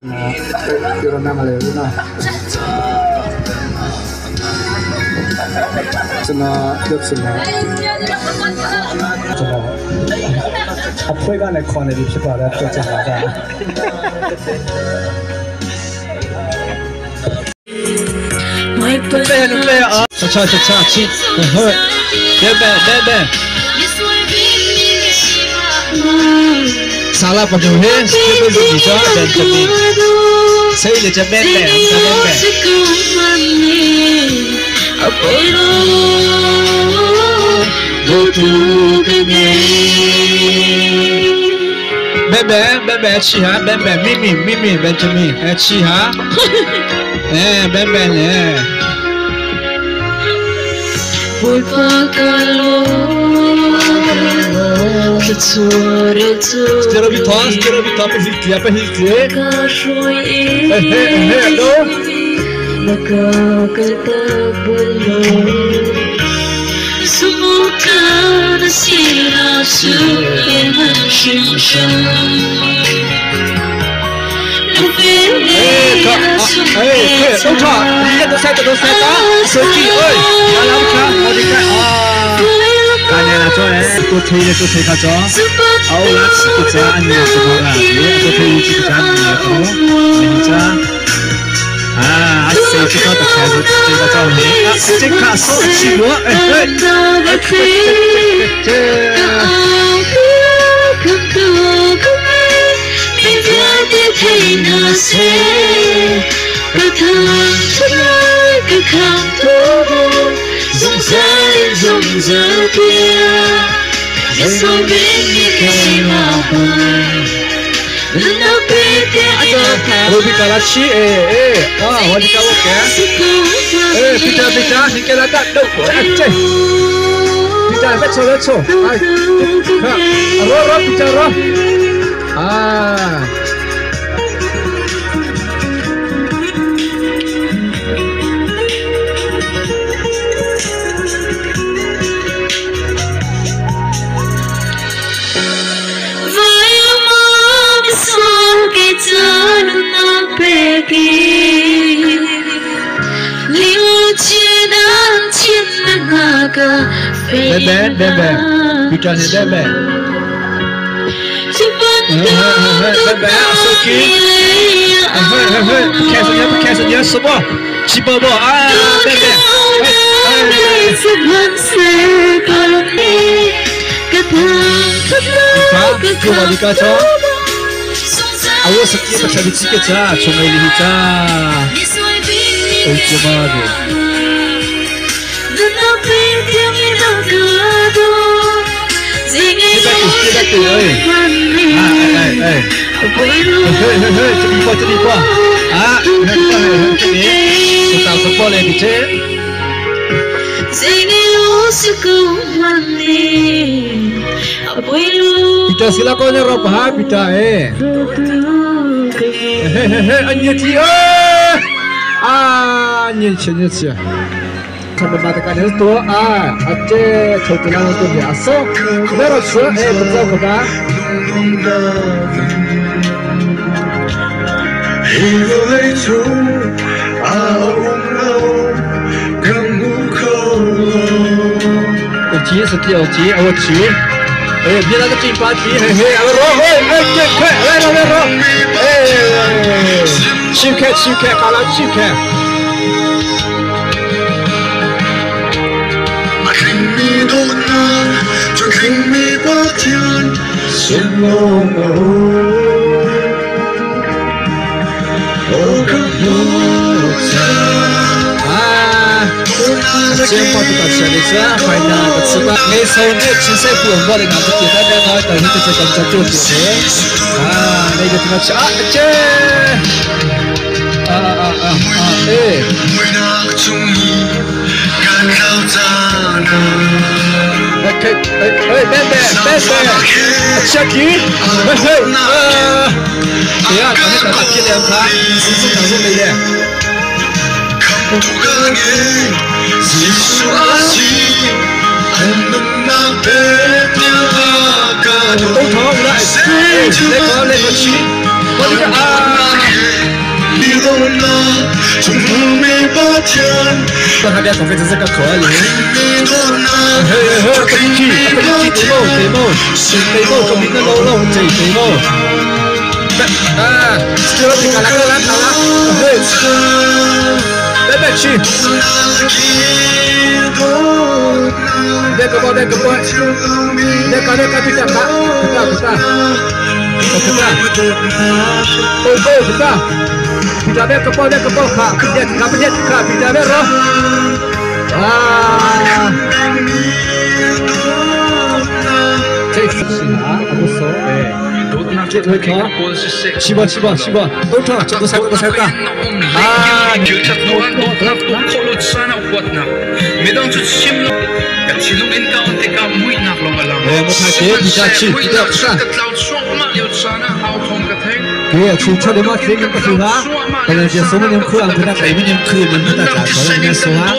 Corona Malayuna. Sana được sự này. Học thôi cái này còn là đi xếp vào đó cho chẳng là ra. Cha chị hơi bè salah penuhi itu bisa dan cermin saya udah cemen bè bè chị hả bè mimi Benjamin chị hả bè nè vui qua calo Secara vital apa hizki hello maka kita belum semoga nasib yang shinshan Ông thọ, đi ra đồ xe đó, số chị ơi, mà làm sao, mà đi cái cái này là cho em, tôi thấy cả cho, ông là chỉ cái giá anh nhà của tôi là, tôi thấy chỉ cái giá anh nhà của mình cha, anh sẽ chỉ có tập thể dục chỉ có cho mình, chỉ cả số chị nữa, thấy nó sẽ cứ thầm cứ khám thô dùng giờ kia để sống bên như cái mà bay lần đầu biết cái Ruby Karachi wadi kawo kya pita ni kala tak dau ko acai pita let's go ro pita ro Bebe, bicara ni bebe. Bebe, asoki. Kesannya semua. Cipomo, bebe. Cuma dikacau. Ayo sekian macam dicik aja, cuma ini aja. Cuma tu. Kita oi. Cepat. Ni. Kita support lagi dicik. Kita silakan nyerap pita Anjir Anjir Sampai matakan itu Aceh Cotilang itu biasa Berat betul kata Uji setia uji awak uji biar aku cimpa uji awak roh roh Siuket kalau siuket Siapa tu tak selesa, final tersebut. Mesonnya cinta pun boleh nak kita dengar tapi kita cakap jatuh tu. Ni kita nak Bebe, Chucky, ya, kami tak kira yang tak, sisi tak boleh ya. Ông thọ lại, lấy có chi, có đi 那他家准备的这个可以。嘿，对梦，个名的漏，这对梦。啊，这个你看那个来，嘿，来去。那个包，那个比较大，Bisa dia kepal kak, bisa dia roh. Cek sila, aku so. Cek lagi. Siapa. Betul, aku saya. Kaya cuaca di mana kita suha, kalau dia semua yang kurang kita kayak ini yang kurang kita tak kalau yang suha,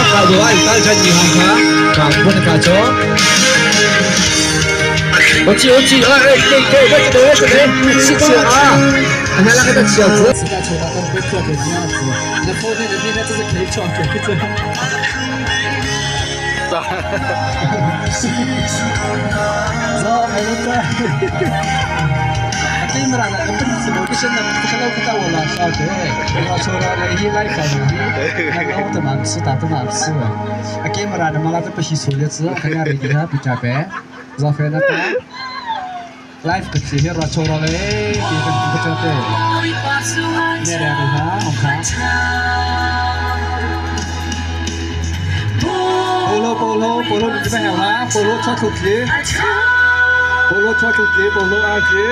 kalau ai tak jadi hamba, kamu pun kacau. Oci, siapa? Anak kita siapa? Sudah coba kan betul begini. Na foto ini nanti saya klik cakap gitu. So, ayo kita. Tapi merana kan semua kita kalau kita wala sahaja, kalau coba lagi like kami, kalau teman sudah teman semua. Akhirnya merana malah tu pasti sulit sih, kerana kita bicara, Zafir nak live kecil ni coba lagi kita bicara. Ni ada apa? Okey. Polo di mana lah? Polo cakap je. Polo aja.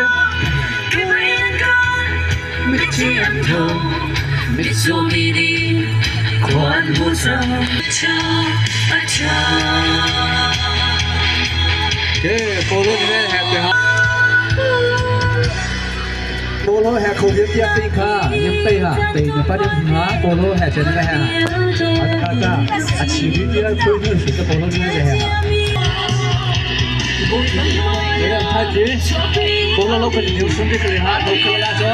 Okay, polo ni happy ha. Polo hai khâu tiếp tiếp tinh kha, nhâm tây ha, tây nó phát điện ha, polo hai chân này ha. Ada, chỉ đi đi thôi đi, chỉ có polo đi này ha. Đây là thay chứ, polo lâu cái nhiều xuống đi cái ha, lâu cái là cho.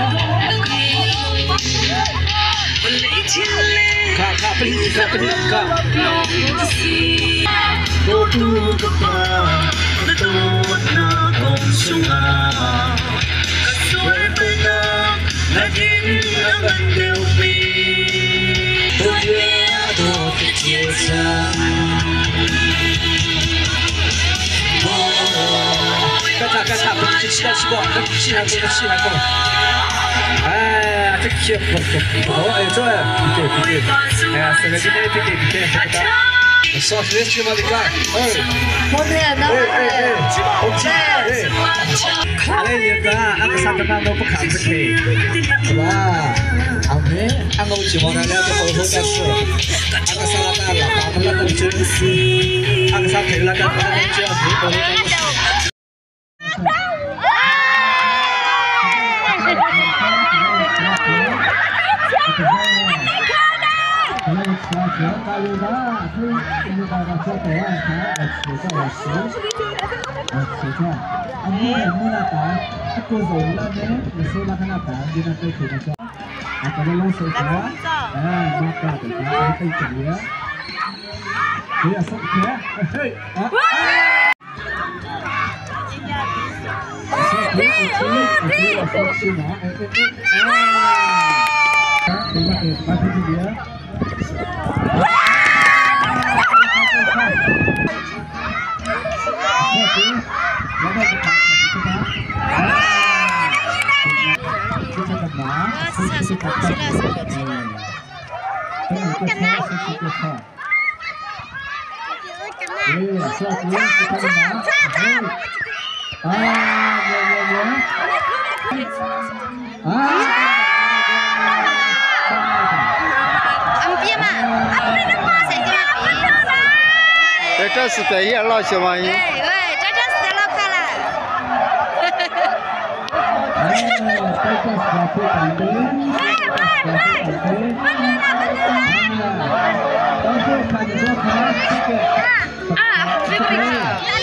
Kak, beli. Kata, berkecil. Fikir oh itu fikir sebenarnya fikir kita sos ni cuma diklat kalau dia dah aku sakit nak mau pekan sekali wah ame aku cuma nak lihat kalau sudah sih aku salah lah apa lah tu aku sakit lah kan这是在也老些玩意。啊，对不对？